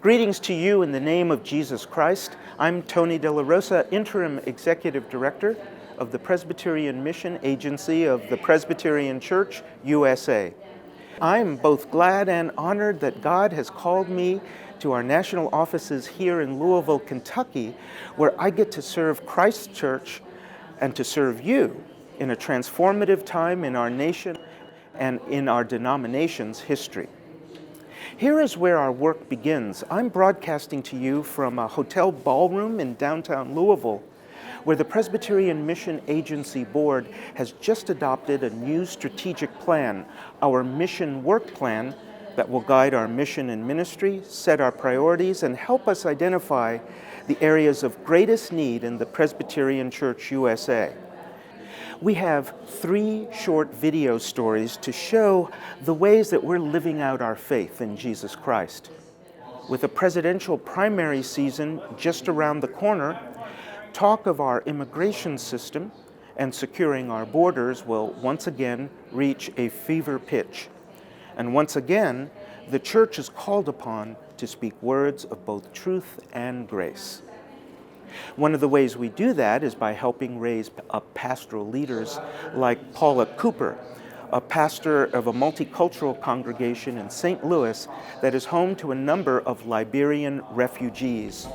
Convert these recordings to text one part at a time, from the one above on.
Greetings to you in the name of Jesus Christ. I'm Tony de la Rosa, Interim Executive Director of the Presbyterian Mission Agency of the Presbyterian Church, U.S.A. I'm both glad and honored that God has called me to our national offices here in Louisville, Kentucky, where I get to serve Christ's church and to serve you in a transformative time in our nation and in our denomination's history. Here is where our work begins. I'm broadcasting to you from a hotel ballroom in downtown Louisville, where the Presbyterian Mission Agency Board has just adopted a new strategic plan, our mission work plan, that will guide our mission and ministry, set our priorities, and help us identify the areas of greatest need in the Presbyterian Church, U.S.A. We have 3 short video stories to show the ways that we're living out our faith in Jesus Christ. With a presidential primary season just around the corner, talk of our immigration system and securing our borders will once again reach a fever pitch. And once again, the church is called upon to speak words of both truth and grace. One of the ways we do that is by helping raise up pastoral leaders like Paula Cooper, a pastor of a multicultural congregation in St. Louis that is home to a number of Liberian refugees.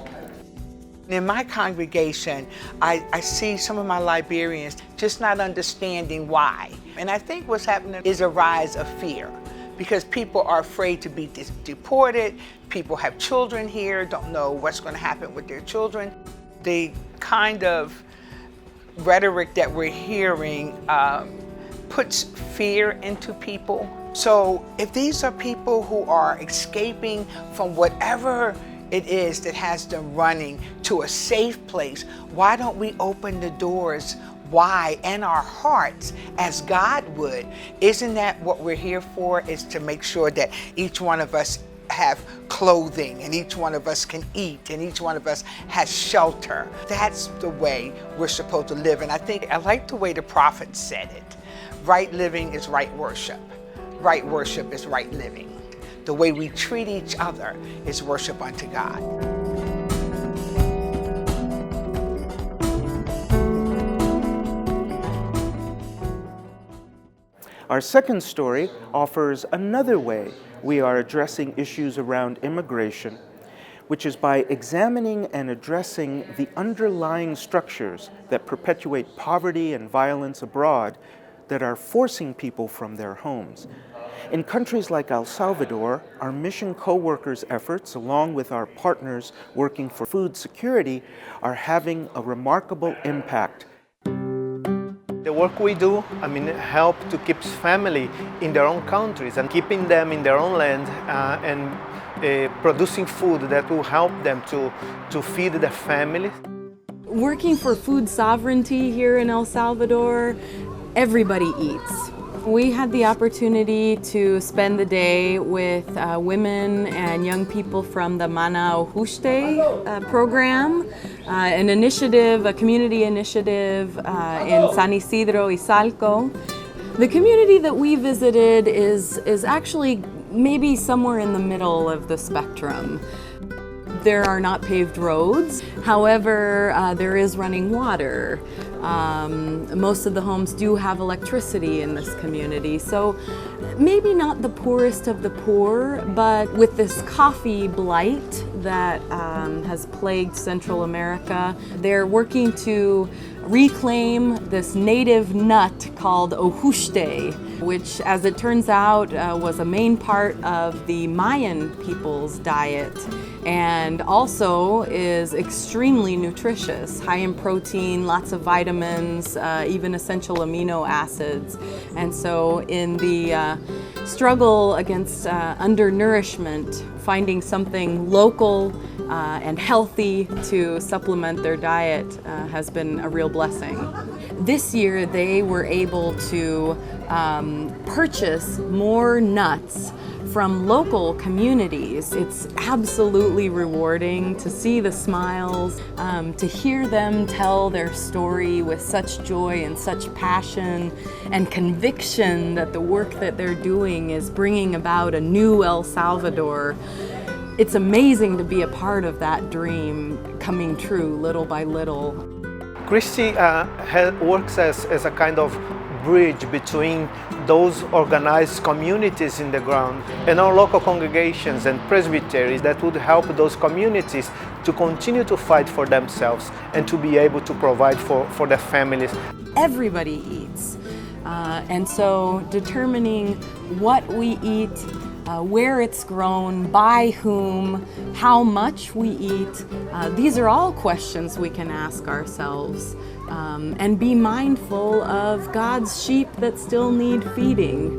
In my congregation, I see some of my Liberians just not understanding why. And I think what's happening is a rise of fear, because people are afraid to be deported. People have children here, don't know what's going to happen with their children. The kind of rhetoric that we're hearing puts fear into people. So if these are people who are escaping from whatever it is that has them running to a safe place, why don't we open the doors wide and our hearts as God would? Isn't that what we're here for, is to make sure that each one of us have clothing and each one of us can eat and each one of us has shelter? That's the way we're supposed to live. And I like the way the prophet said it. Right living is right worship. Right worship is right living. The way we treat each other is worship unto God. Our second story offers another way we are addressing issues around immigration, which is by examining and addressing the underlying structures that perpetuate poverty and violence abroad that are forcing people from their homes. In countries like El Salvador, our mission co-workers' efforts, along with our partners working for food security, are having a remarkable impact. The work we do, help to keep family in their own countries and keeping them in their own land and producing food that will help them to feed their families. Working for food sovereignty here in El Salvador, everybody eats. We had the opportunity to spend the day with women and young people from the Mana Ojuste program, an initiative, a community initiative in San Isidro, Izalco. The community that we visited is actually maybe somewhere in the middle of the spectrum. There are not paved roads, however, there is running water. Most of the homes do have electricity in this community, so maybe not the poorest of the poor, but with this coffee blight that has plagued Central America, they're working to reclaim this native nut called ojuste, which, as it turns out, was a main part of the Mayan people's diet, and also is extremely nutritious, high in protein, lots of vitamins, even essential amino acids. And so in the struggle against undernourishment, finding something local and healthy to supplement their diet has been a real blessing. This year they were able to purchase more nuts from local communities. It's absolutely rewarding to see the smiles, to hear them tell their story with such joy and such passion and conviction that the work that they're doing is bringing about a new El Salvador. It's amazing to be a part of that dream coming true little by little. Christy works as a kind of bridge between those organized communities in the ground and our local congregations and presbyteries that would help those communities to continue to fight for themselves and to be able to provide for their families. Everybody eats. And so determining what we eat, where it's grown, by whom, how much we eat, these are all questions we can ask ourselves and be mindful of God's sheep that still need feeding.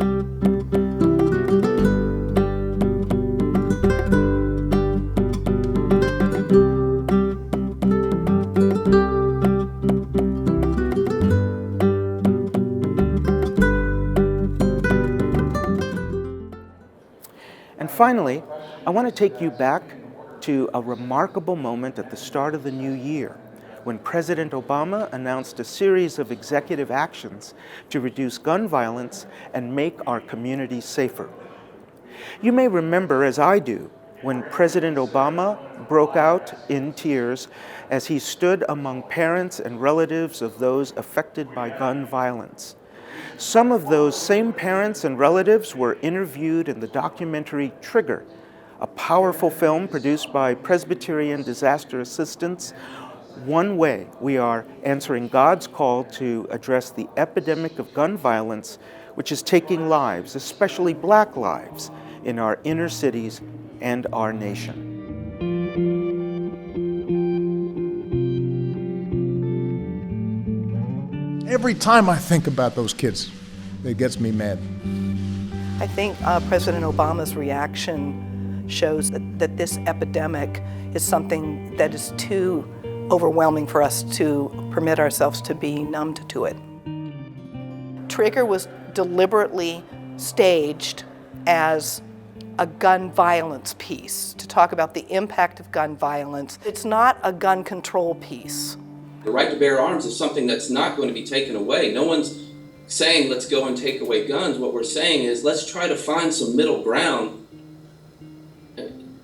And finally, I want to take you back to a remarkable moment at the start of the new year, when President Obama announced a series of executive actions to reduce gun violence and make our communities safer. You may remember, as I do, when President Obama broke out in tears as he stood among parents and relatives of those affected by gun violence. Some of those same parents and relatives were interviewed in the documentary Trigger, a powerful film produced by Presbyterian Disaster Assistance. One way we are answering God's call to address the epidemic of gun violence, which is taking lives, especially Black lives, in our inner cities and our nation. Every time I think about those kids, it gets me mad. I think President Obama's reaction shows that this epidemic is something that is too overwhelming for us to permit ourselves to be numbed to it. Trigger was deliberately staged as a gun violence piece, to talk about the impact of gun violence. It's not a gun control piece. The right to bear arms is something that's not going to be taken away. No one's saying let's go and take away guns. What we're saying is let's try to find some middle ground.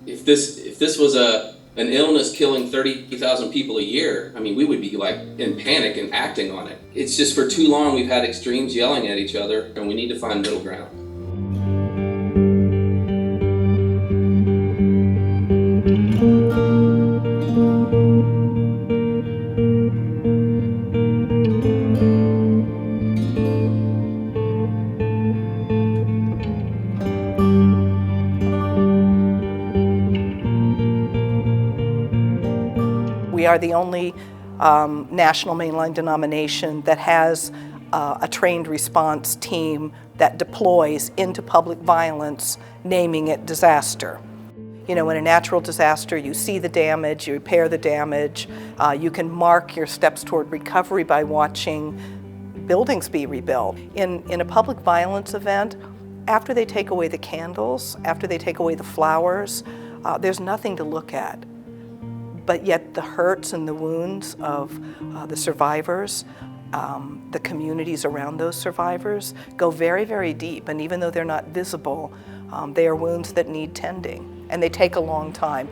If this was an illness killing 30,000 people a year, I mean, we would be like in panic and acting on it. It's just for too long we've had extremes yelling at each other, and we need to find middle ground. We are the only national mainline denomination that has a trained response team that deploys into public violence, naming it disaster. You know, in a natural disaster, you see the damage, you repair the damage, you can mark your steps toward recovery by watching buildings be rebuilt. In a public violence event, after they take away the candles, after they take away the flowers, there's nothing to look at. But yet the hurts and the wounds of the survivors, the communities around those survivors go very, very deep. And even though they're not visible, they are wounds that need tending, and they take a long time.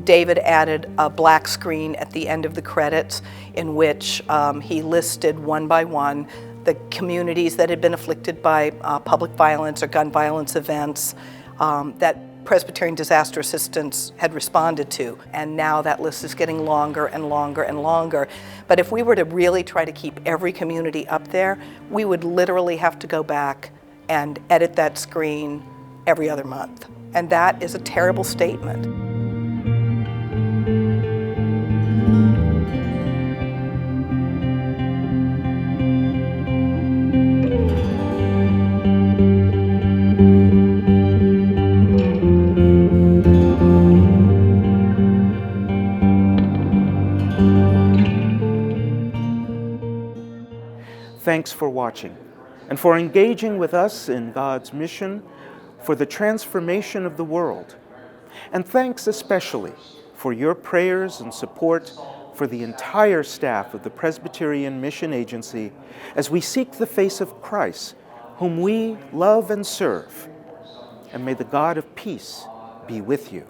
David added a black screen at the end of the credits in which he listed one by one the communities that had been afflicted by public violence or gun violence events that Presbyterian Disaster Assistance had responded to. And now that list is getting longer and longer and longer. But if we were to really try to keep every community up there, we would literally have to go back and edit that screen every other month. And that is a terrible statement. Thanks for watching and for engaging with us in God's mission for the transformation of the world. And thanks especially for your prayers and support for the entire staff of the Presbyterian Mission Agency as we seek the face of Christ, whom we love and serve. And may the God of peace be with you.